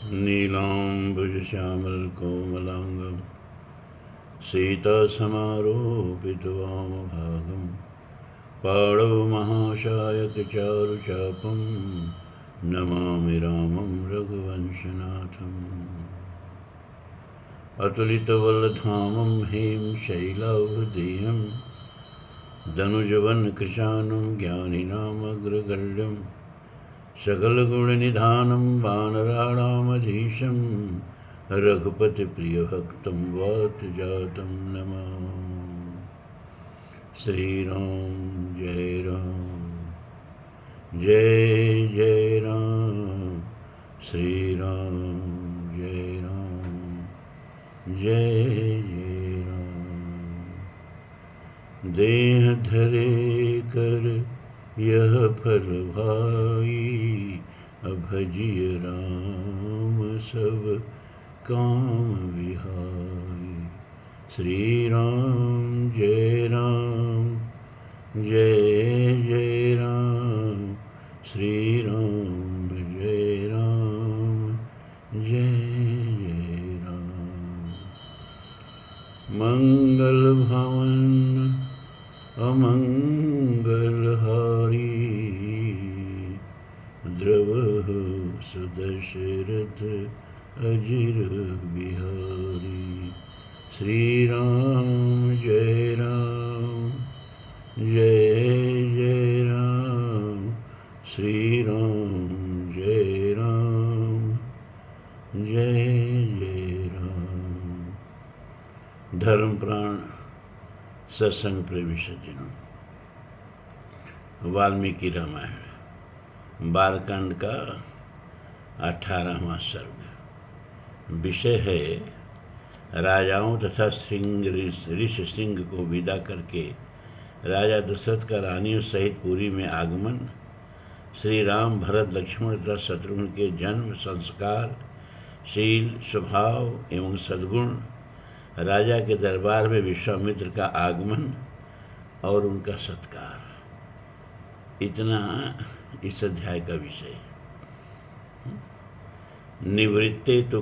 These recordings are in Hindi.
नीलाम्बुजश्यामलकोमलाङ्गं सीतासमारोपितवामभागं पाणौ महाशायकचारुचापं नमामि रामं रघुवंशनाथम्। अतुलितबलधामं हेम शैलावदेहं धनुजवनकृशानं ज्ञानिनामग्रगण्यं सकलगुणनिधानं वानराणामधीशं रघुपतिप्रियभक्तं वातजातं नमामि। श्रीराम जय जय राम, श्रीराम जय जय राम। देह धरे कर यह फल भाई, भजिय राम सब काम विहाई। श्री राम जय जय राम, श्री राम जय जय राम। मंगल भवन अमंगलहारी, द्रवहु सुदशरथ अजिर बिहारी। श्री राम जय जय राम, श्री राम जय जय राम। धर्म प्राण सत्संग प्रेमी सज्जनों, वाल्मीकि रामायण बालकांड का 18वां सर्ग। विषय है राजाओं तथा ऋषि सिंह को विदा करके राजा दशरथ का रानियों सहित पुरी में आगमन, श्री राम भरत लक्ष्मण तथा शत्रुघ्न के जन्म, संस्कार, शील, स्वभाव एवं सद्गुण, राजा के दरबार में विश्वामित्र का आगमन और उनका सत्कार। इतना इस अध्याय का विषय। निवृत्ते तो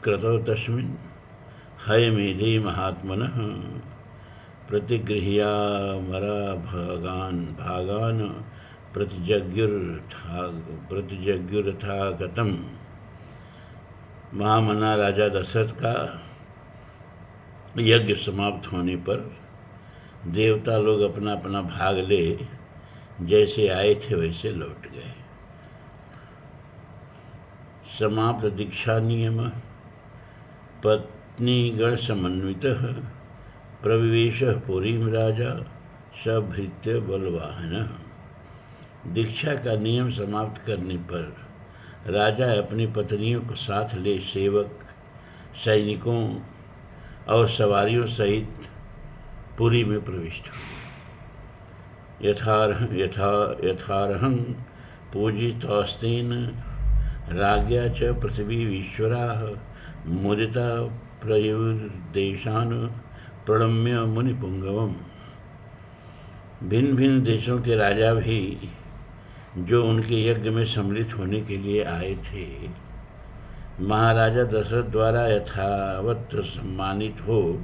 क्रतौ तस्मिन् हयमेधे महात्मनः, प्रतिगृह्यामरा भागान् प्रतिजग्युरथागतम्। महामना राजा दशरथ का यज्ञ समाप्त होने पर देवता लोग अपना अपना भाग ले जैसे आए थे वैसे लौट गए। समाप्त दीक्षा नियम पत्नीगण समन्वितः, प्रविवेश पुरीं राजा सभृत्य बलवाहनः। दीक्षा का नियम समाप्त करने पर राजा अपनी पत्नियों को साथ ले सेवक, सैनिकों और सवारियों सहित पुरी में प्रविष्ट हुए। यथारहं पूजितस्तेन राज्ञा च पृथ्वीश्वराः, मुदिता प्रयुर्देशान् प्रणम्य मुनिपुंगवम्। भिन्न भिन्न देशों के राजा भी जो उनके यज्ञ में सम्मिलित होने के लिए आए थे, महाराजा दशरथ द्वारा यथावत सम्मानित हो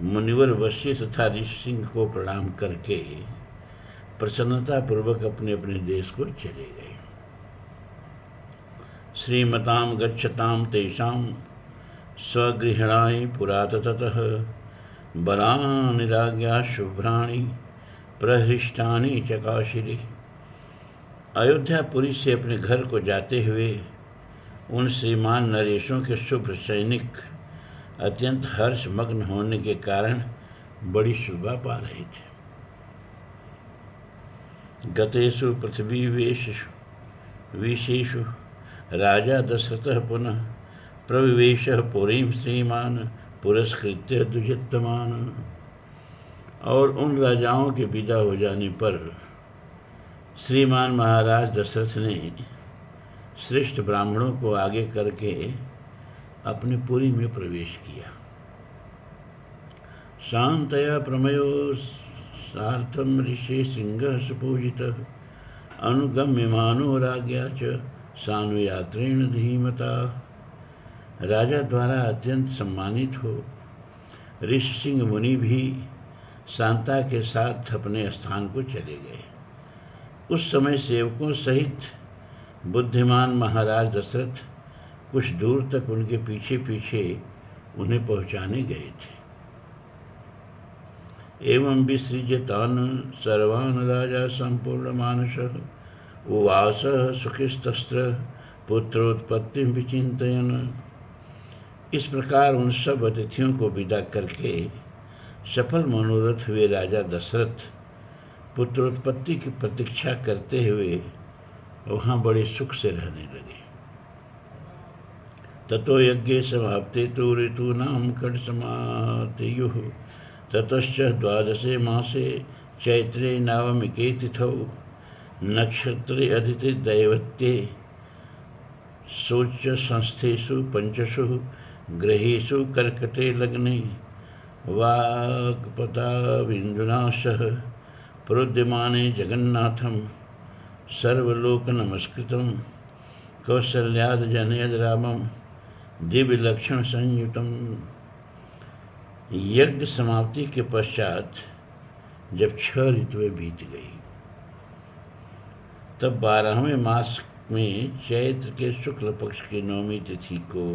मुनिवर वशिष्ठ तथा ऋषि सिंह को प्रणाम करके प्रसन्नता पूर्वक अपने अपने देश को चले गए। श्रीमतां गच्छतां तेषां स्वगृहणानि पुरा ततः, बलानि राज्ञा शुभ्राणि प्रहृष्टानि चकाशिरि। अयोध्यापुरी से अपने घर को जाते हुए उन श्रीमान नरेशों के शुभ्र सैनिक अत्यंत हर्षमग्न होने के कारण बड़ी शोभा पा रहे थे। गतेषु पृथ्वीवेशेषु राजा दशरथः पुनः प्रविवेशः पुरीं श्रीमान पुरस्कृत्य द्विजोत्तमान्। और उन राजाओं के विदा हो जाने पर श्रीमान महाराज दशरथ ने श्रेष्ठ ब्राह्मणों को आगे करके अपने पुरी में प्रवेश किया। शांतया प्रमयो सार्थम ऋषि सिंह सुपूजितः, अनुगम्यमानो राज्ञा च सानुयात्रेण धीमता। राजा द्वारा अत्यंत सम्मानित हो ऋषि सिंह मुनि भी शांता के साथ अपने स्थान को चले गए। उस समय सेवकों सहित बुद्धिमान महाराज दशरथ कुछ दूर तक उनके पीछे पीछे उन्हें पहुंचाने गए थे। एवं विसृज्य तान् सर्वान् राजा संपूर्ण मानसः उवास सुखिस्तस्त्र पुत्रोत्पत्ति विचिंतयन्। इस प्रकार उन सब अतिथियों को विदा करके सफल मनोरथ हुए राजा दशरथ पुत्रोत्पत्ति की प्रतीक्षा करते हुए वहाँ बड़े सुख से रहने लगे। ततो यज्ञे समाप्ते तो ऋतूनां कटसमाप्तयुः ततश्च द्वादशे मासे चैत्रे नवमिके तिथौ नक्षत्रे अदिति दैवत्ये शोच संस्थेषु पंचसु ग्रहेषु कर्कटे लग्ने वाग्पदाविन्दुना सह प्रोद्यमाने जगन्नाथं सर्वलोकनमस्कृतं कौसल्याद रामं दिव्य लक्षण संयुतम। यज्ञ समाप्ति के पश्चात जब 6 ऋतुएं बीत गई तब 12वें मास में चैत्र के शुक्ल पक्ष की 9वीं तिथि को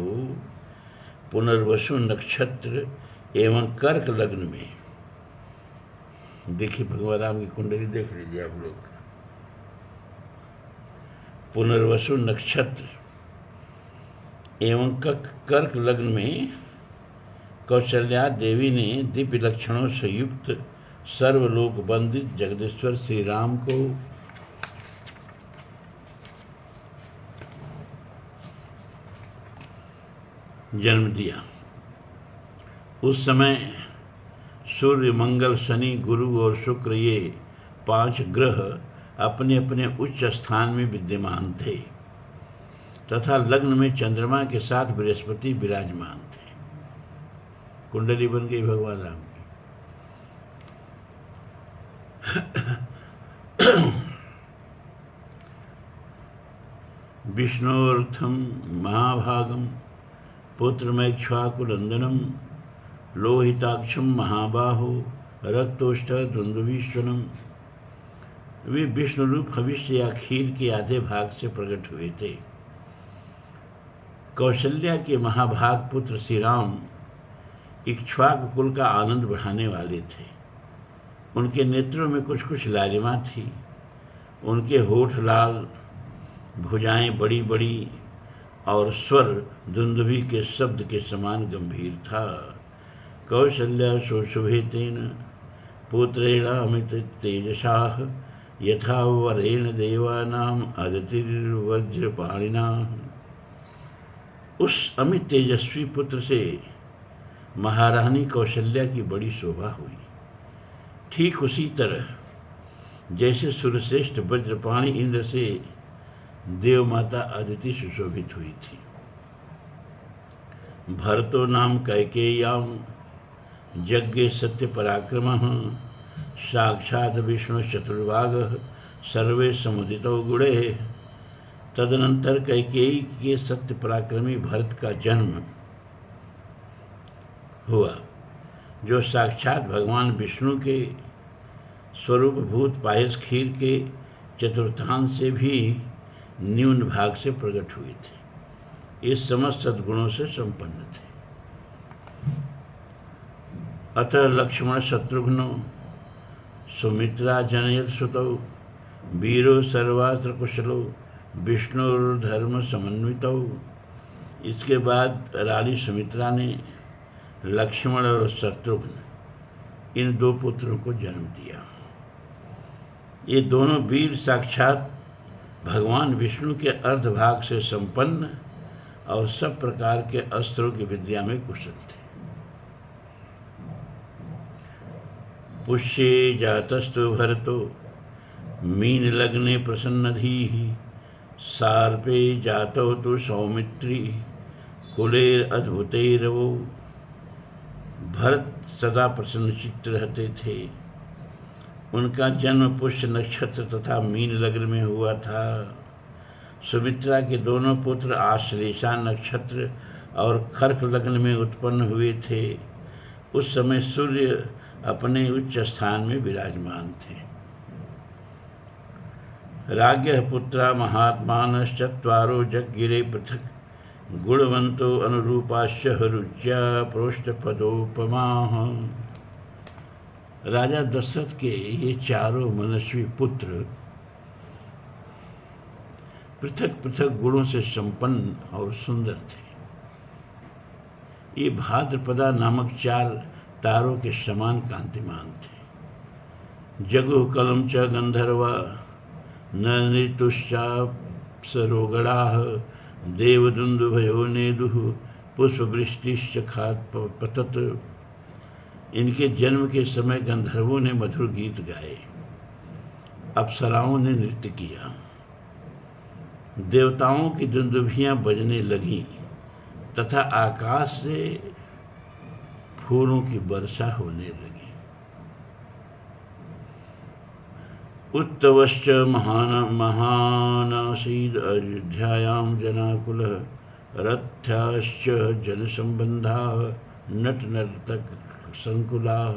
पुनर्वसु नक्षत्र एवं कर्क लग्न में, देखिए भगवान राम की कुंडली देख लीजिए आप लोग, पुनर्वसु नक्षत्र एवं कर्क लग्न में कौशल्या देवी ने दिव्य लक्षणों से युक्त सर्वलोक वंदित जगदीश्वर श्री राम को जन्म दिया। उस समय सूर्य, मंगल, शनि, गुरु और शुक्र ये 5 ग्रह अपने अपने उच्च स्थान में विद्यमान थे तथा लग्न में चंद्रमा के साथ बृहस्पति विराजमान थे। कुंडली बन गई भगवान राम की। विष्णोर्थम महाभागम पुत्रमैक्ष्वाकुनंदनम लोहिताक्षम महाबाहो रक्तोष्ठ दुंदुभीश्वरम। वे विष्णु रूप भविष्य या खीर के आधे भाग से प्रकट हुए थे। कौशल्या के महाभाग पुत्र श्री राम इक्ष्वाक कुल का आनंद बढ़ाने वाले थे। उनके नेत्रों में कुछ कुछ लालिमा थी। उनके होठ लाल, भुजाएं बड़ी बड़ी और स्वर दुंदुभी के शब्द के समान गंभीर था। कौशल्या सुशुभेतेन पुत्रेण अमित तेजसाः यथा वरेण देवानाम अदितिर्वज्रपाणिना। उस अमित तेजस्वी पुत्र से महारानी कौशल्या की बड़ी शोभा हुई। ठीक उसी तरह जैसे सूर्यश्रेष्ठ वज्रपाणी इंद्र से देव माता अदिति सुशोभित हुई थी। भरतो नाम कैकेय्याम यज्ञे सत्य पराक्रमः साक्षात् विष्णु चतुर्भागः सर्वे समुदितो गुणे। तदनंतर कैकेयी के सत्य पराक्रमी भरत का जन्म हुआ, जो साक्षात भगवान विष्णु के स्वरूप भूत पायस खीर के चतुर्थांश से भी न्यून भाग से प्रकट हुए थे। इस समस्त सद्गुणों से संपन्न थे। अतः लक्ष्मण शत्रुघ्नो सुमित्रा जनयत सुतौ वीरो सर्वास्त्र कुशलो विष्णुर्धर्म समन्वितौ। इसके बाद रानी सुमित्रा ने लक्ष्मण और शत्रुघ्न इन 2 पुत्रों को जन्म दिया। ये दोनों वीर साक्षात भगवान विष्णु के अर्धभाग से संपन्न और सब प्रकार के अस्त्रों की विद्या में कुशल थे। पुष्ये जातस्तु भरतो मीन लग्ने प्रसन्नधीः सार्पे जातौ तु सौमित्री कुलेर अद्भुतेरवो। भरत सदा प्रसन्नचित्त रहते थे। उनका जन्म पुष्य नक्षत्र तथा मीन लग्न में हुआ था। सुमित्रा के दोनों पुत्र आश्लेषा नक्षत्र और कर्क लग्न में उत्पन्न हुए थे। उस समय सूर्य अपने उच्च स्थान में विराजमान थे। राज्ञः पुत्रा महात्मानश्चत्वारो जज्ञिरे पृथक् गुणवंतो अनुरूपाश्च रुच्या प्रोष्ठपदोपमाः। राजा दशरथ के ये चारों मनस्वी पुत्र पृथक पृथक गुणों से संपन्न और सुंदर थे। ये भाद्रपदा नामक 4 तारों के समान कांतिमान थे। जगुः कलम च गंधर्वा न नृतुश्चाप्सरोगणाः देवदुन्दुभयो नेदुः पुष्पवृष्टिश्च खात्पतत्। इनके जन्म के समय गंधर्वों ने मधुर गीत गाए, अप्सराओं ने नृत्य किया, देवताओं की दुंदुभियां बजने लगीं तथा आकाश से फूलों की वर्षा होने लगी। उत्तवश्च महानासीद अयोध्यायां जनाकुलः रथ्याश्च जनसंबंधाः नट नर्तक संकुलाः।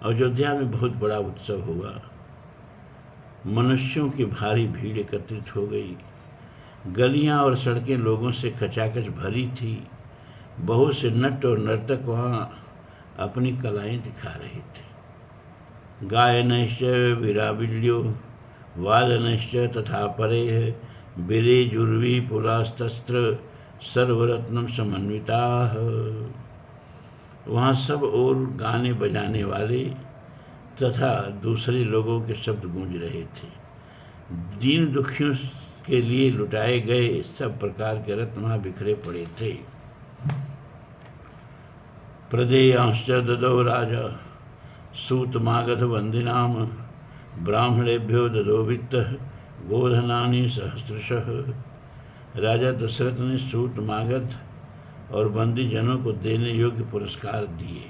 अयोध्या में बहुत बड़ा उत्सव हुआ। मनुष्यों की भारी भीड़ एकत्रित हो गई। गलियां और सड़कें लोगों से खचाखच भरी थी। बहुत से नट और नर्तक वहाँ अपनी कलाएं दिखा रहे थे। गायनश्च विराविल्यो वादनश्च तथा परेः बिरेजुर्वी पुलास्तस्त्र सर्वरत्नम समन्विताः। वहाँ सब और गाने बजाने वाले तथा दूसरे लोगों के शब्द गूंज रहे थे। दीन दुखियों के लिए लुटाए गए सब प्रकार के रत्न वहाँ बिखरे पड़े थे। प्रदेयांश्च ददौ राजा सूतमागध वंदिनाम ब्राह्मणेभ्यो ददो वित्तः गोधनानि सहस्रशः। राजा दशरथ ने सूत मागध और बंदी जनों को देने योग्य पुरस्कार दिए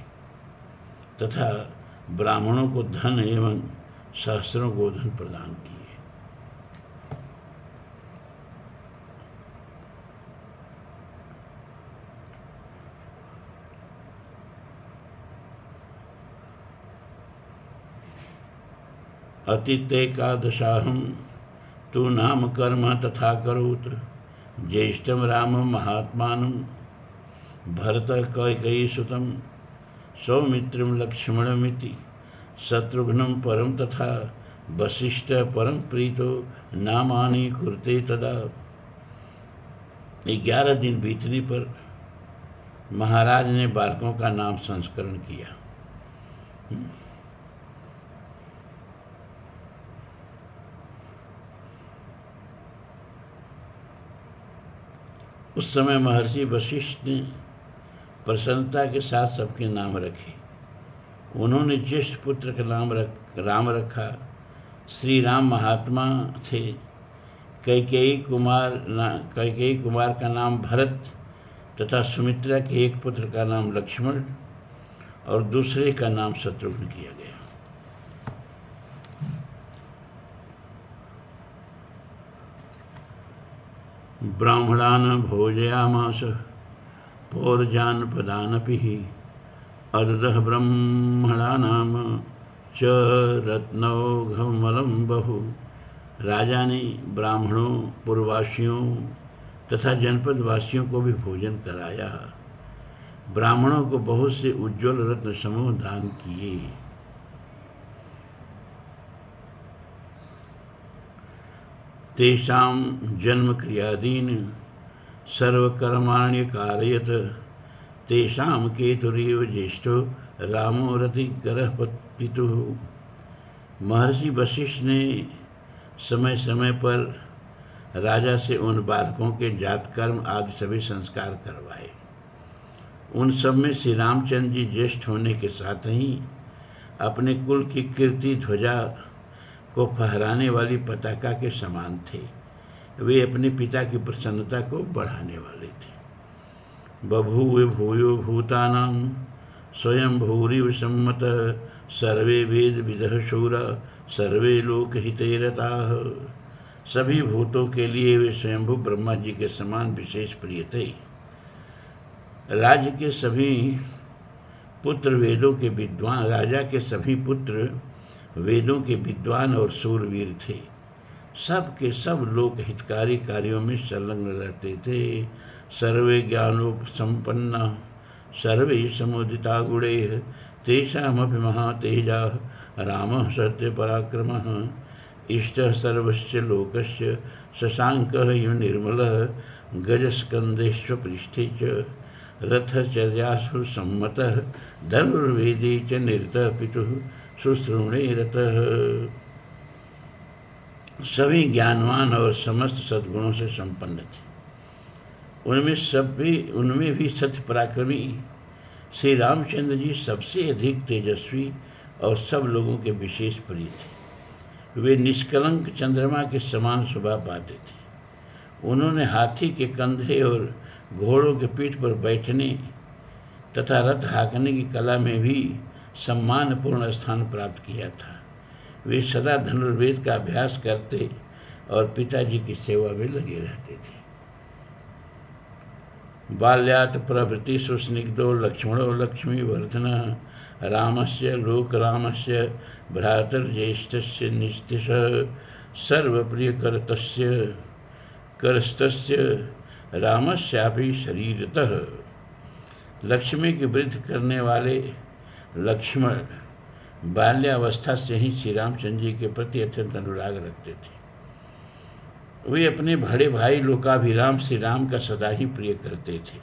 तथा ब्राह्मणों को धन एवं सहस्रों गोधन प्रदान किए। अतिथेकादशाहं तु नाम कर्म तथा करोत् ज्येष्ठं रामं महात्मानं भरतः कैकेयीसुतं सौमित्रं लक्ष्मणमिति शत्रुघ्नं परं तथा वसिष्ठ परम प्रीतो नामानि कुरुते तदा। 11 दिन बीतने पर महाराज ने बालकों का नाम संस्करण किया। उस समय महर्षि वशिष्ठ ने प्रसन्नता के साथ सबके नाम रखे। उन्होंने ज्येष्ठ पुत्र का नाम राम रखा। श्री राम महात्मा थे। कैकेयी कुमार का नाम भरत तथा सुमित्रा के एक पुत्र का नाम लक्ष्मण और दूसरे का नाम शत्रुघ्न किया गया। ब्राह्मणान् भोजयामास पौरजानपदानपि अददः ब्राह्मणानां च रत्नौघमलं बहु। राजा ने ब्राह्मणों, पुरवासियों तथा जनपदवासियों को भी भोजन कराया। ब्राह्मणों को बहुत से उज्ज्वल रत्न समूह दान किए। तेषां जन्म क्रियादीन सर्वकर्माण्य कारयत तेषां केतुरीव ज्येष्ठो रामो रतिकरः पितुः। महर्षि वशिष्ठ ने समय समय पर राजा से उन बालकों के जात कर्म आदि सभी संस्कार करवाए। उन सब में श्री रामचंद्र जी ज्येष्ठ होने के साथ ही अपने कुल की कीर्ति ध्वजा को फहराने वाली पताका के समान थे। वे अपने पिता की प्रसन्नता को बढ़ाने वाले थे। बभूव भूयो भूतानां स्वयं भूरिव सम्मत सर्वे वेद विदः शूरा सर्वे लोकहिते रताः। सभी भूतों के लिए वे स्वयंभू ब्रह्मा जी के समान विशेष प्रिय थे। राज्य के सभी पुत्र वेदों के विद्वान राजा के सभी पुत्र वेदों के विद्वान और सूरवीर थे। सब के सब लोक हितकारी कार्यों में संलग्न रहते थे। सर्वे ज्ञानोपसंपन्ना सर्वे समुदिता गुणैः तेषामपि महातेजा रामः सत्यपराक्रमः इष्टः सर्वस्य लोकस्य शशाङ्कः निर्मलः गजस्कन्धेष्वपृष्ठे च रथचर्यासु सम्मतः धनुर्वेदे च निरतः पितुः शुश्रूणे रतः। सभी ज्ञानवान और समस्त सद्गुणों से संपन्न थे। उनमें भी सत्य पराक्रमी श्री रामचंद्र जी सबसे अधिक तेजस्वी और सब लोगों के विशेष प्रिय थे। वे निष्कलंक चंद्रमा के समान शोभा पाते थे। उन्होंने हाथी के कंधे और घोड़ों के पीठ पर बैठने तथा रथ हाँकने की कला में भी सम्मानपूर्ण स्थान प्राप्त किया था। वे सदा धनुर्वेद का अभ्यास करते और पिताजी की सेवा में लगे रहते थे। बाल्यात् प्रभृतिषु स्निग्धो लक्ष्मणो लक्ष्मीवर्धनः रामस्य लोकरामस्य भ्रातर्ज्येष्ठस्य निष्ठिशः सर्वप्रियकरतस्य करस्तस्य रामस्यापि शरीरतः। लक्ष्मी की वृद्धि करने वाले लक्ष्मण बाल्यावस्था से ही श्री रामचंद्र जी के प्रति अत्यंत अनुराग रखते थे। वे अपने बड़े भाई लोकाभिराम श्री राम का सदा ही प्रिय करते थे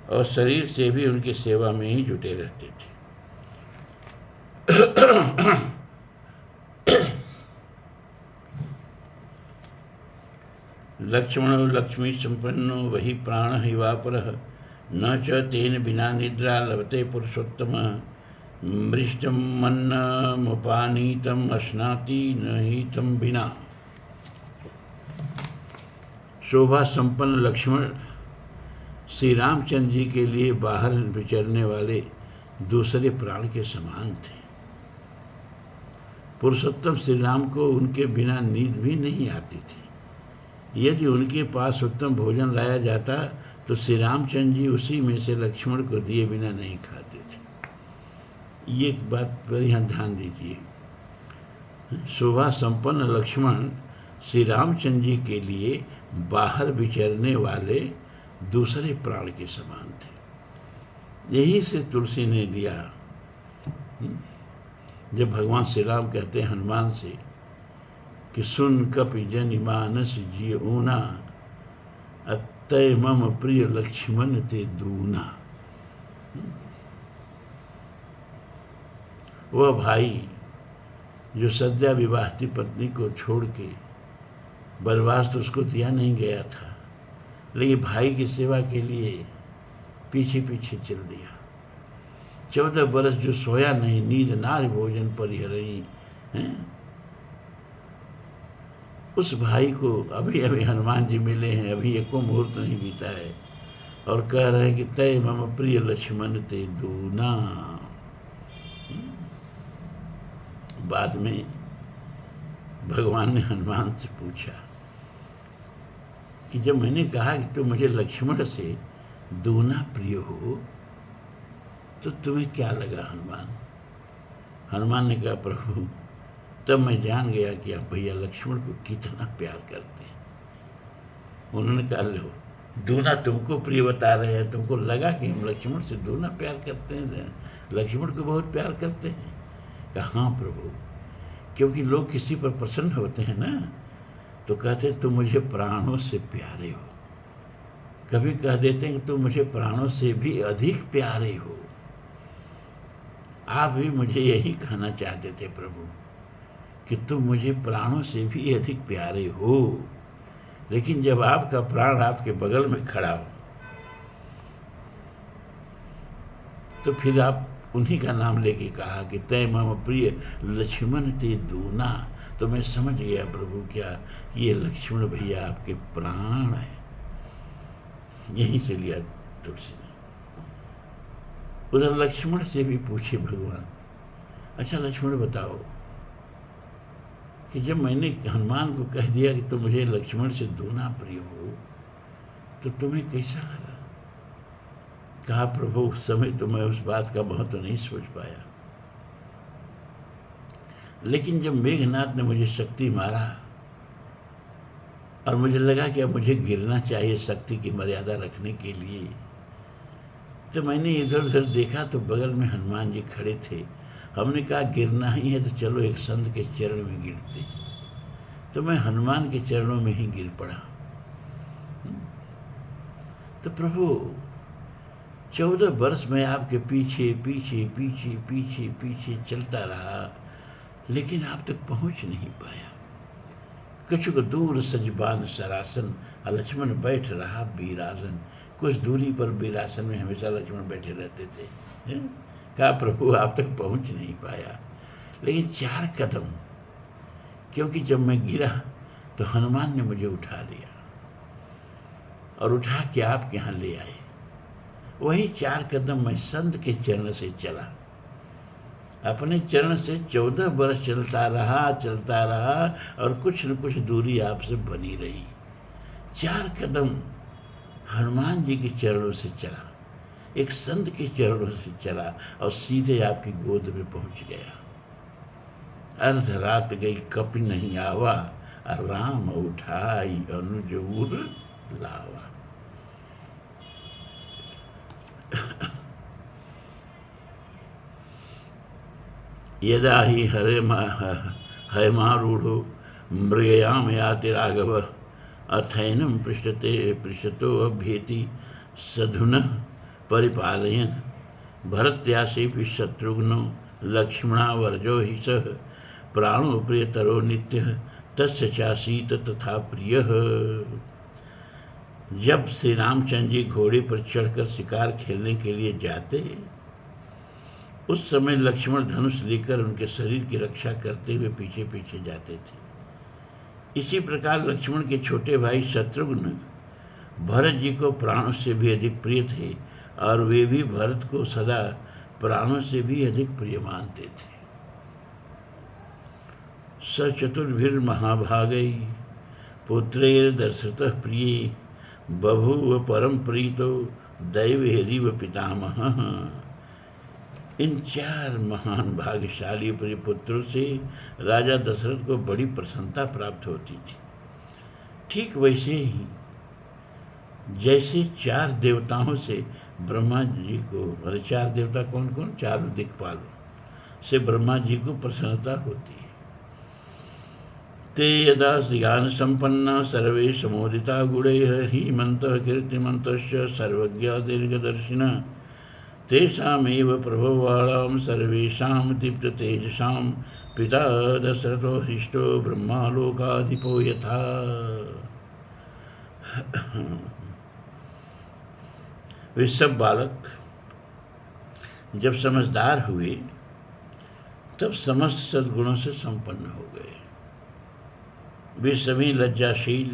और शरीर से भी उनकी सेवा में ही जुटे रहते थे। लक्ष्मणो लक्ष्मी संपन्नो वही प्राण हिवापरः न च तेन बिना निद्रा लभते पुरुषोत्तम मृष्टम मन्नमुपानीतम अश्नाति न ही तम बिना। शोभा संपन्न लक्ष्मण श्री रामचंद्र जी के लिए बाहर विचरने वाले दूसरे प्राण के समान थे। पुरुषोत्तम श्री राम को उनके बिना नींद भी नहीं आती थी। यदि उनके पास उत्तम भोजन लाया जाता तो श्री रामचंद्र जी उसी में से लक्ष्मण को दिए बिना नहीं खाते थे। ये एक बात पर यहाँ ध्यान दीजिए। शोभा संपन्न लक्ष्मण श्री रामचंद्र जी के लिए बाहर विचरने वाले दूसरे प्राण के समान थे। यही से तुलसी ने लिया। जब भगवान श्री राम कहते हैं हनुमान से कि सुन कपि जनि मानस जिय ऊना अतय मम प्रिय लक्ष्मण ते दूना। वह भाई जो सद्या विवाहित पत्नी को छोड़ के वनवास तो उसको दिया नहीं गया था, लेकिन भाई की सेवा के लिए पीछे पीछे चल दिया। 14 बरस जो सोया नहीं, नींद नार भोजन परिहरई हैं, उस भाई को अभी अभी हनुमान जी मिले हैं, अभी एको मुहूर्त नहीं बीता है और कह रहे हैं कि तय मम प्रिय लक्ष्मण ते दूना। बाद में भगवान ने हनुमान से पूछा कि जब मैंने कहा कि तुम मुझे लक्ष्मण से दूना प्रिय हो तो तुम्हें क्या लगा हनुमान? हनुमान ने कहा प्रभु तब मैं जान गया कि आप भैया लक्ष्मण को कितना प्यार करते हैं। उन्होंने कहा लो दूना तुमको प्रिय बता रहे हैं, तुमको लगा कि हम लक्ष्मण से दूना प्यार करते हैं, लक्ष्मण को बहुत प्यार करते हैं। कहा हाँ प्रभु, क्योंकि लोग किसी पर प्रसन्न होते हैं ना तो कहते हैं तुम मुझे प्राणों से प्यारे हो, कभी कह देते हैं कि तुम मुझे प्राणों से भी अधिक प्यारे हो। आप भी मुझे यही कहना चाहते थे प्रभु कि तुम मुझे प्राणों से भी अधिक प्यारे हो, लेकिन जब आपका प्राण आपके बगल में खड़ा हो तो फिर आप उन्हीं का नाम लेके कहा कि तय मम प्रिय लक्ष्मण ते दूना, तो मैं समझ गया प्रभु क्या ये लक्ष्मण भैया आपके प्राण हैं। यहीं से लिया तुलसी ने। उधर लक्ष्मण से भी पूछे भगवान, अच्छा लक्ष्मण बताओ कि जब मैंने हनुमान को कह दिया कि तुम मुझे लक्ष्मण से दूना प्रिय हो, तो तुम्हें कैसा लगा? कहा, प्रभु उस समय तो मैं उस बात का महत्व नहीं सोच पाया, लेकिन जब मेघनाथ ने मुझे शक्ति मारा और मुझे लगा कि अब मुझे गिरना चाहिए शक्ति की मर्यादा रखने के लिए, तो मैंने इधर उधर देखा तो बगल में हनुमान जी खड़े थे। हमने कहा गिरना ही है तो चलो एक संत के चरण में गिरते। तो मैं हनुमान के चरणों में ही गिर पड़ा। तो प्रभु 14 वर्ष में आपके पीछे पीछे पीछे पीछे पीछे चलता रहा, लेकिन आप तक पहुंच नहीं पाया। कछुक दूर सजबान सरासन, लक्ष्मण बैठ रहा बीरासन। कुछ दूरी पर बीरासन में हमेशा लक्ष्मण बैठे रहते थे। कहा, प्रभु आप तक पहुंच नहीं पाया, लेकिन 4 कदम, क्योंकि जब मैं गिरा तो हनुमान ने मुझे उठा लिया और उठा के आपके यहाँ ले आए। वही 4 कदम मैं संत के चरण से चला। अपने चरण से 14 वर्ष चलता रहा और कुछ न कुछ दूरी आपसे बनी रही। 4 कदम हनुमान जी के चरणों से चला, एक संत के चरणों से चला और सीधे आपकी गोद में पहुंच गया। अर्ध रात गई कपि नहीं आवा, राम उठाई अनुज उर लावा। यदा ही हयमारूढ़ो मृगयाम याति राघव, अथैनम पृष्ठतो अभ्येति सधुनः परिपालयन्, भरत्यासेपि शत्रुघ्नो लक्ष्मणावर्जो हि सः, प्राणो प्रियतरो नित्यः तस्य चासीत तथा प्रियः। जब श्री रामचंद्र जी घोड़े पर चढ़कर शिकार खेलने के लिए जाते, उस समय लक्ष्मण धनुष लेकर उनके शरीर की रक्षा करते हुए पीछे पीछे जाते थे। इसी प्रकार लक्ष्मण के छोटे भाई शत्रुघ्न भरत जी को प्राणों से भी अधिक प्रिय थे और वे भी भरत को सदा प्राणों से भी अधिक प्रिय मानते थे। स चतुर्भिर्महाभागै पुत्रैर्दशरथः प्रिये, बभूव परम प्रीतो दैवेरिव पितामहः। इन 4 महान भाग्यशाली प्रिय पुत्रों से राजा दशरथ को बड़ी प्रसन्नता प्राप्त होती थी। ठीक वैसे ही जैसे 4 देवताओं से ब्रह्मा जी को, अरे 4 देवता कौन कौन? 4 दिक्पाल से ब्रह्मा जी को प्रसन्नता होती है। ते यदा ज्ञान संपन्ना सर्वे समोदिता गुणैः, हीमन्तः कीर्तिमन्तश्च सर्वज्ञा दीर्घदर्शिनः, तेषामेव प्रभवाणां सर्वेषां दीप्ततेजसां, पिता दशरथो हृष्टो ब्रह्मालोकाधिपो यथा। वे सब बालक जब समझदार हुए तब समस्त सद्गुणों से संपन्न हो गए। वे सभी लज्जाशील,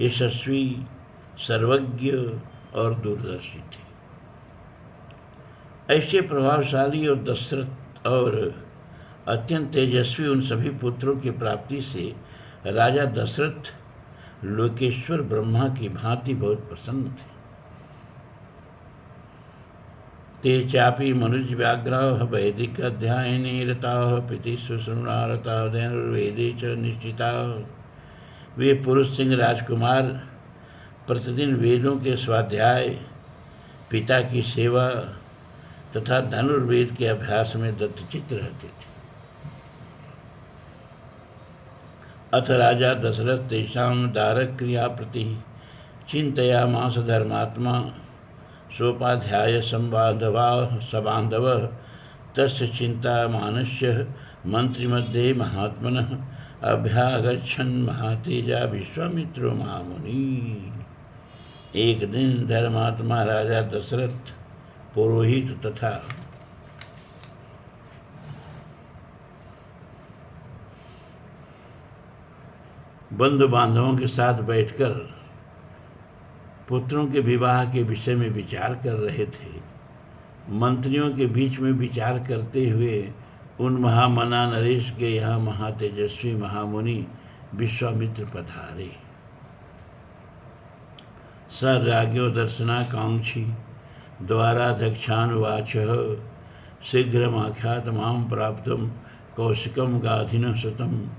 यशस्वी, सर्वज्ञ और दूरदर्शी थे। ऐसे प्रभावशाली और दशरथ और अत्यंत तेजस्वी उन सभी पुत्रों की प्राप्ति से राजा दशरथ लोकेश्वर ब्रह्मा की भांति बहुत प्रसन्न थे। ते चापि मनुज व्याघ्राः वैदिक अध्ययने रताः, पितृषु शृणुरताः धनुर्वेदे च निश्चिताः। वे पुरुष सिंह राजकुमार प्रतिदिन वेदों के स्वाध्याय, पिता की सेवा तथा धनुर्वेद के अभ्यास में दत्तचित्त रहते थे। अथ राजा दशरथ तेषां दारक्रिया प्रति चिंतयामास धर्मात्मा, सोपाध्याय सबांधव तस्य चिंतामानस्य मंत्रिमध्ये महात्मनः, अभ्यागच्छन् महातेजा विश्वामित्रो महामुनि। एक दिन धर्मात्मा राजा दशरथ पुरोहित तथा बंधु बांधवों के साथ बैठकर पुत्रों के विवाह के विषय में विचार कर रहे थे। मंत्रियों के बीच में विचार करते हुए उन महामना नरेश के यहाँ महातेजस्वी महामुनि विश्वामित्र पधारे। स राज्ञो दर्शनाकांक्षी द्वाराध्यक्षानुवाचः शीघ्रमाख्यात माम प्राप्तम कौशिकम गाधिनः सुतम।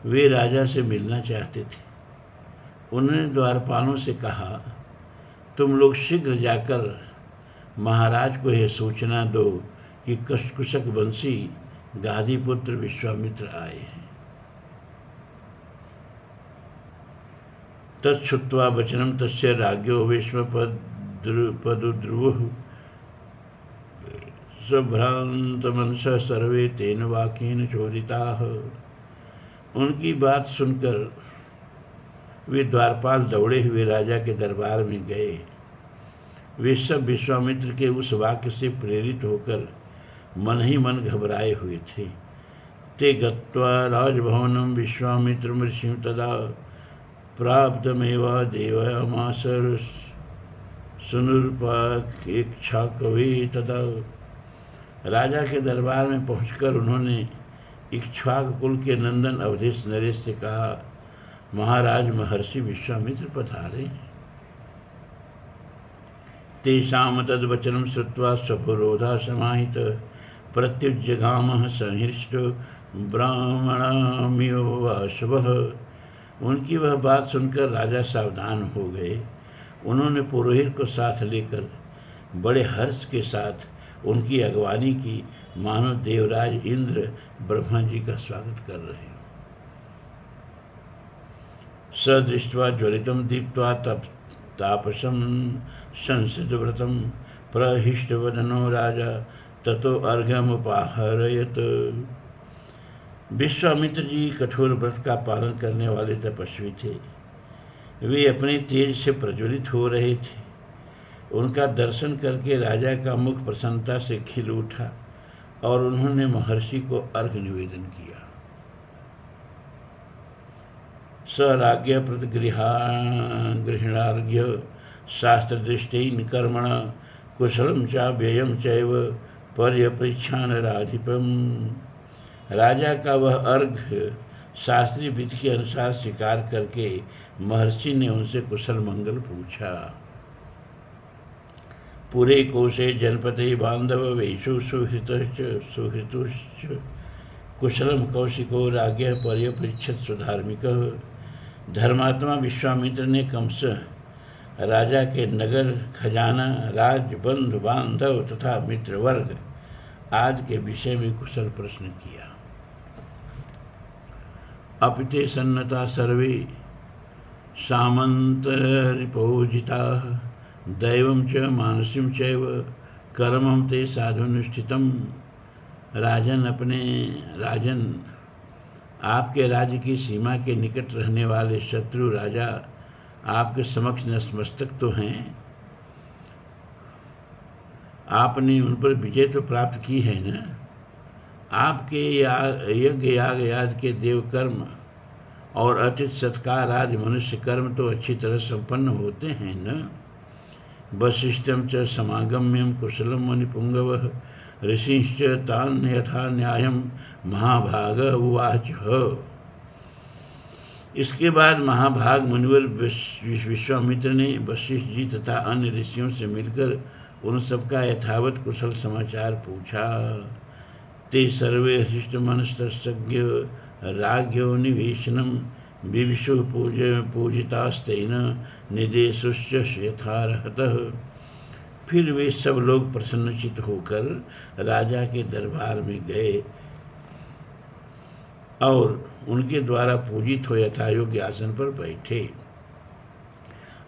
वे राजा से मिलना चाहते थे। उन्होंने द्वारपालों से कहा, तुम लोग शीघ्र जाकर महाराज को यह सूचना दो कि कुशक वंशी गाधिपुत्र विश्वामित्र आए हैं। तच्छ्रुत्वा वचनम तस्य राज्ञो विश्वपदुद्रुवुः सभ्रान्तमनसः सर्वे तेन वाक्येन चोदिताः। उनकी बात सुनकर वे द्वारपाल दौड़े हुए राजा के दरबार में गए। वे सब विश्वामित्र के उस वाक्य से प्रेरित होकर मन ही मन घबराए हुए थे। ते गत्वा राजभवनं विश्वामित्रं ऋषिं तदा प्राप्तमेव देवयामास सुनूर्पाक्षाकवे तदा। राजा के दरबार में पहुंचकर उन्होंने इक्ष्वाक कुल के नंदन अवधेश नरेश से कहा, महाराज महर्षि विश्वामित्र पधारे। तेषां तद्वचनं श्रुत्वा स्वपुरोधा समाहित प्रत्युज्जगामः संहृष्टो ब्राह्मणामिव वाशवः। उनकी वह बात सुनकर राजा सावधान हो गए। उन्होंने पुरोहित को साथ लेकर बड़े हर्ष के साथ उनकी अगवानी की, मानो देवराज इंद्र ब्रह्मा जी का स्वागत कर रहे हैं। स दृष्ट्वा ज्वलितं दीप्त्वा तापसं संसितव्रतं प्रहिष्टवदनो राजा ततो अर्घ्यमुपाहरयत्। विश्वामित्र जी कठोर व्रत का पालन करने वाले तपस्वी थे। वे अपने तेज से प्रज्वलित हो रहे थे। उनका दर्शन करके राजा का मुख प्रसन्नता से खिल उठा और उन्होंने महर्षि को अर्घ्य निवेदन किया। स राज्ञ प्रतिगृहणार्घ्य शास्त्रदृष्टेन कर्मण कुशलम चा व्ययम चैव पर्यपृच्छान राधिपम। राजा का वह अर्घ्य शास्त्रीय विधि के अनुसार स्वीकार करके महर्षि ने उनसे कुशल मंगल पूछा। पुरे कोशे जनपदे बांधव वेशु सुहृतुश्च कुशलम कौशिको राज्ञ पर्यपृच्छत् सुधार्मिकः। धर्मात्मा विश्वामित्र ने कंस राजा के नगर, खजाना, राज्य, बंधु बांधव तथा मित्र वर्ग आदि के विषय में कुशल प्रश्न किया। अपिते सन्नता सर्वे सामंतरिपोजिताः दैवं च मानसिं चैव कर्मं ते साधुनुष्ठितम्। राजन आपके राज्य की सीमा के निकट रहने वाले शत्रु राजा आपके समक्ष नतमस्तक तो हैं। आपने उन पर विजय तो प्राप्त की है न। आपके यज्ञ याग याद के देव कर्म और अतिथि सत्कार आदि मनुष्य कर्म तो अच्छी तरह संपन्न होते हैं न। वशिष्ठं च समागम्यं कुशलं मुनिपुंगवः ऋषिश्च तान् यथा न्यायं महाभाग उवाच। इसके बाद महाभाग मुनिवर विश्वामित्र ने वशिष्ठ जी तथा अन्य ऋषियों से मिलकर उन सबका यथावत कुशल समाचार पूछा। ते सर्वे हृष्टमनस्तज्ञ राज्ञो निवेशनम विविशु पूजितास्तेन निदेशुश्च यथार्हतः। फिर वे सब लोग प्रसन्नचित होकर राजा के दरबार में गए और उनके द्वारा पूजित हो यथायोग्य आसन पर बैठे।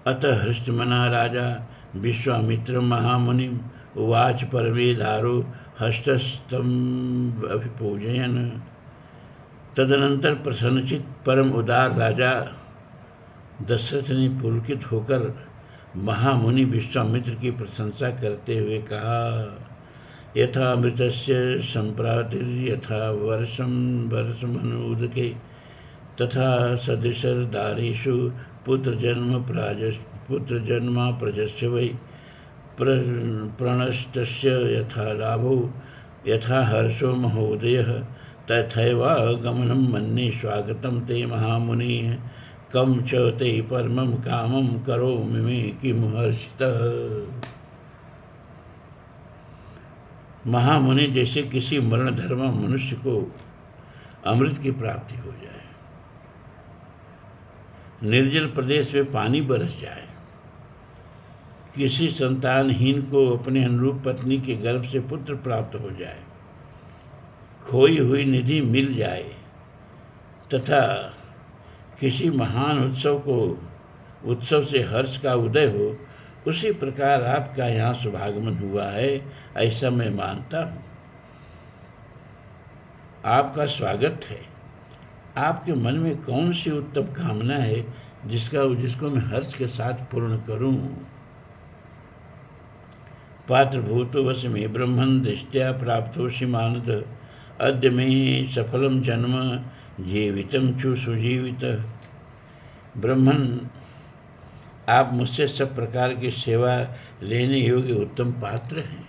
अतः हृष्टमना राजा विश्वामित्र महामुनिम उवाच परमेधारो हस्तस्तम अभिपूजयन। तदनंतर प्रसन्नचित परम उदार राजा दशरथ ने पुलकित होकर महामुनि विश्वामित्र की प्रशंसा करते हुए कहा, यथा अमृतस्य संप्रातिर्यथा वर्षमनुदके तथा सदृशर्दारेषु पुत्रजन्मा प्रजस्य वै प्रणष्टस्य यथा लाभो यथा हर्षो महोदयः तथैवागमनं मन्ये स्वागतं ते महामुने कम च ते परमं कामं करोमि मे किम हर्षितः। महामुनि, जैसे किसी मरण धर्म मनुष्य को अमृत की प्राप्ति हो जाए, निर्जल प्रदेश में पानी बरस जाए, किसी संतानहीन को अपने अनुरूप पत्नी के गर्भ से पुत्र प्राप्त हो जाए, खोई हुई निधि मिल जाए, तथा किसी महान उत्सव से हर्ष का उदय हो, उसी प्रकार आपका यहाँ शुभागमन हुआ है, ऐसा मैं मानता हूँ। आपका स्वागत है। आपके मन में कौन सी उत्तम कामना है जिसको मैं हर्ष के साथ पूर्ण करूं। पात्रभूतो वश में ब्रह्मन् दृष्टया प्राप्तोषि मानद अद्य मे सफलम जन्म जीवितम छु सुजीवित। ब्रह्मन्, आप मुझसे सब प्रकार की सेवा लेने योग्य उत्तम पात्र हैं।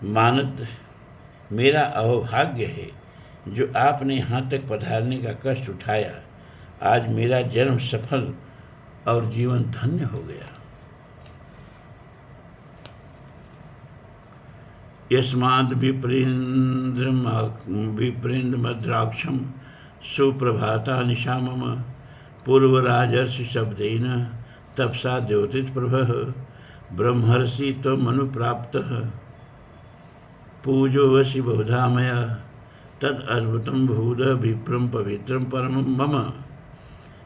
मानद, मेरा अवभाग्य है जो आपने यहाँ तक पधारने का कष्ट उठाया। आज मेरा जन्म सफल और जीवन धन्य हो गया। यस्माद् विप्रेन्द्रमद्राक्षं सुप्रभाता निशा मम पूर्वराजर्षि शब्देन तपसा द्योतित प्रभः ब्रह्मर्षि त्वमनुप्राप्तः पूजो वशि बहुधा मया तद अद्भुतम भूद विप्रम पवित्रम परमं मम।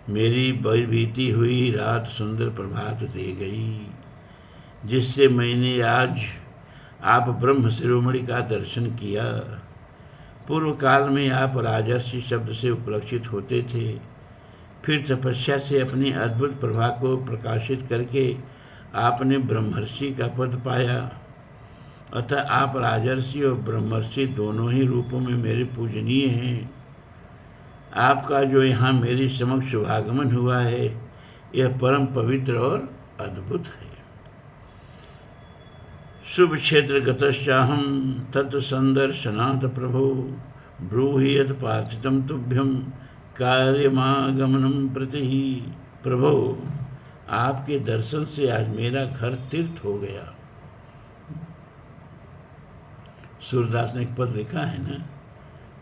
मेरी बीती हुई रात सुंदर प्रभात दे गई, जिससे मैंने आज आप ब्रह्म शिरोमणि का दर्शन किया। पूर्व काल में आप राजर्षि शब्द से उपलक्षित होते थे, फिर तपस्या से अपनी अद्भुत प्रभा को प्रकाशित करके आपने ब्रह्मर्षि का पद पाया। अतः आप राजर्षि और ब्रह्मर्षि दोनों ही रूपों में मेरे पूजनीय हैं। आपका जो यहाँ मेरी समक्ष शुभागमन हुआ है, यह परम पवित्र और अद्भुत है। शुभ क्षेत्र गतश्चाहं तत्संदर्शनात् प्रभो ब्रूहि यत् प्रार्थितं तुभ्यं कार्यमागमनं प्रति। प्रभो, आपके दर्शन से आज मेरा घर तीर्थ हो गया। सूरदास ने एक पद लिखा है ना,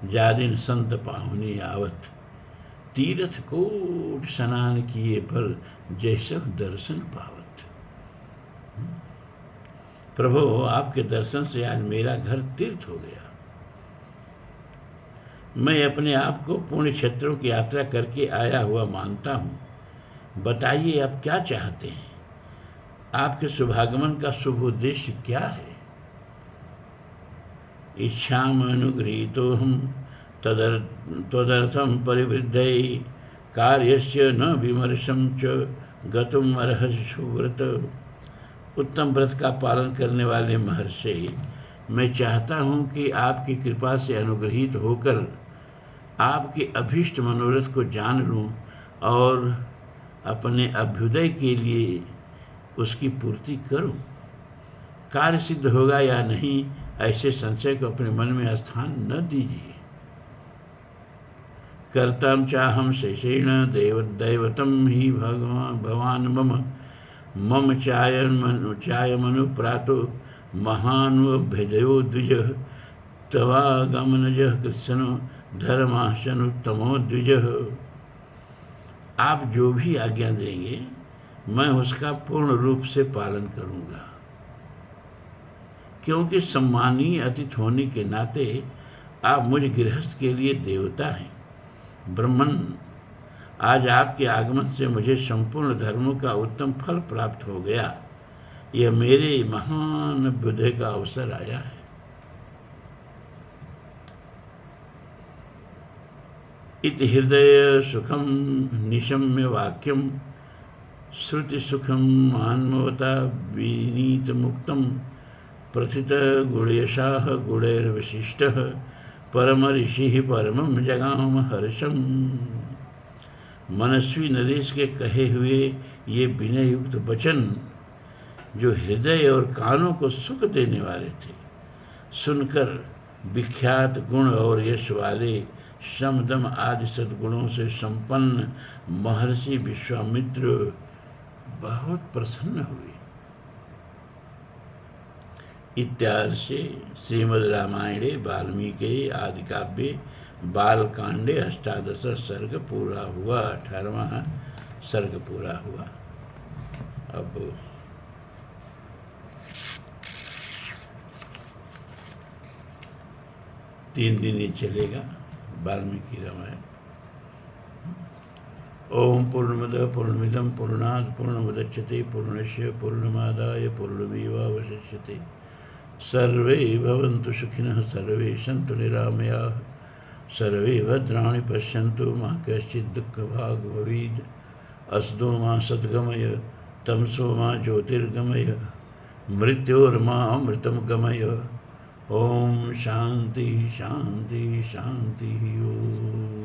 जारिन संत पाहुनी आवत तीर्थ कोट स्नान किए पर जैसे दर्शन पावत। प्रभु, आपके दर्शन से आज मेरा घर तीर्थ हो गया। मैं अपने आप को पुण्य क्षेत्रों की यात्रा करके आया हुआ मानता हूँ। बताइए, आप क्या चाहते हैं? आपके शुभागमन का शुभ उद्देश्य क्या है? इच्छामनुगृहीतोऽहं तदर्थं परिवृद्धये कार्यस्य न विमर्शं च गतुम् अर्हसि सुव्रत। उत्तम व्रत का पालन करने वाले महर्षि, मैं चाहता हूँ कि आपकी कृपा से अनुग्रहित होकर आपके अभीष्ट मनोरथ को जान लूँ और अपने अभ्युदय के लिए उसकी पूर्ति करूँ। कार्य सिद्ध होगा या नहीं, ऐसे संशय को अपने मन में स्थान न दीजिए। कर्तां चाहं शेषेण दैवतं ही भगवान मम चायमनुप्रातो महानुभ्यदयो द्विजः तवागमनजः कृत्स्नो धर्माशनुत्तमो द्विजः। आप जो भी आज्ञा देंगे, मैं उसका पूर्ण रूप से पालन करूँगा, क्योंकि सम्मानीय अतिथि होने के नाते आप मुझ गृहस्थ के लिए देवता हैं। ब्रह्मन, आज आपके आगमन से मुझे संपूर्ण धर्मों का उत्तम फल प्राप्त हो गया। यह मेरे महान अभ्युदय का अवसर आया है। इति हृदय सुखम निशम्य वाक्यम श्रुति सुखम मान्मवता विनीत मुक्तम प्रथित गुणयशाह गुणैर्विशिष्टः परम ऋषि परमं जगाम हर्षम। मनस्वी नरेश के कहे हुए ये विनय युक्त वचन, जो हृदय और कानों को सुख देने वाले थे, सुनकर विख्यात गुण और यश वाले समदम आदि सद्गुणों से संपन्न महर्षि विश्वामित्र बहुत प्रसन्न हुए। इत्यादि श्रीमद् रामायणे वाल्मीकि आदि काव्ये बालकांडे 18 सर्ग पूरा हुआ। 18वां सर्ग पूरा हुआ। अब 3 दिन ही चलेगा वाल्मीकि रामायण। ओम पूर्णमदः पूर्णमिदं पूर्णात् पूर्णमुदच्यते पूर्णस्य पूर्णमादाय पूर्णमेवावशिष्यते। सर्वे भवन्तु सुखिनः सर्वे सन्तु निरामयाः सर्वे भद्राणि पश्यन्तु मा कश्चित् दुःखभाग् भवेत्। अस्तो मा सद्गमय तमसो मा ज्योतिर्गमय मृत्योर्मा अमृतं गमय। ओम शांति शांति शांति। ओम।